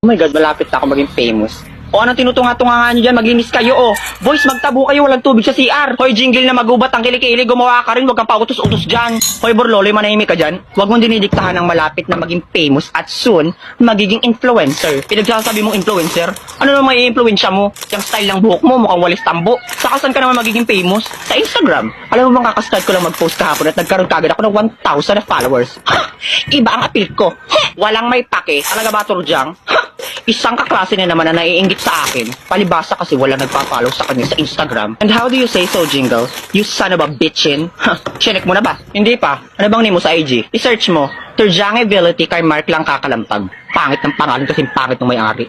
Oh my God, malapit na ako maging famous. O anong tinutunga-tunga nyo dyan? Maglinis kayo, oh. Boys, magtabo kayo, walang tubig sa CR. Hoy, jingle na magubat ang kilikili, gumawa ka rin, wag kang pautos-utos dyan. Hoy, Borloloy, manahimik ka dyan. Huwag mong dinidiktahan ng malapit na maging famous at soon, magiging influencer. Pinagsasabi mong influencer? Ano naman may influensya mo? Yung style ng buhok mo, mukhang walis tambo. Saka saan ka naman magiging famous? Sa Instagram. Alam mo bang kakastart ko lang mag-post kahapon at nagkaroon kagad ako ng 1,000 na followers. Iba ang appeal ko. Walang may pake. Talaga ba, Turjang? Isang kaklase na naman na naiinggit sa akin. Palibasa kasi wala nagpa-follow sa kanya sa Instagram. And how do you say so, Jingle? You son of a bitchin. Chinek mo na ba? Hindi pa. Ano bang name mo sa IG? I-search mo. Turjang Ability kay Mark lang kakalampag. Pangit ng pangalan kasi pangit ng may-ari.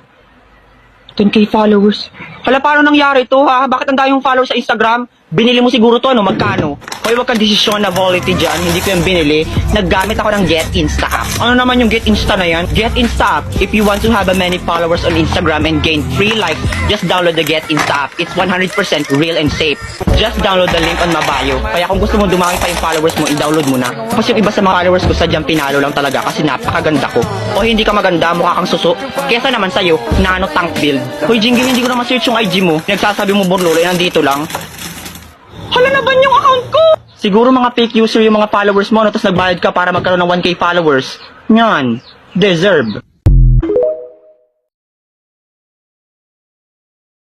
10k followers. Hala, paano nangyari to ha? Bakit ang dayong followers sa Instagram? Binili mo siguro to, ano? Magkano? Hoy, wag kang desisyon na volity dyan. Hindi ko yung binili. Naggamit ako ng Get Insta app. Ano naman yung Get Insta na yan? Get Insta app. If you want to have a many followers on Instagram and gain free likes, just download the Get Insta app. It's 100% real and safe. Just download the link on my bio. Kaya kung gusto mo dumami pa yung followers mo, i-download mo na. Tapos yung iba sa mga followers ko, sadyang pinalo lang talaga kasi napakaganda ko. O hindi ka maganda, mukha kang suso. Kesa naman sa'yo, nano tank build. Hoy, Jingle, hindi ko na ma-search yung IG mo. Nagsasabi mo, Borloloy, nandito lang. Hala na ba yung account ko? Siguro mga fake user yung mga followers mo, no? Tapos nagbayad ka para magkaroon ng 1k followers. Yan. Deserve.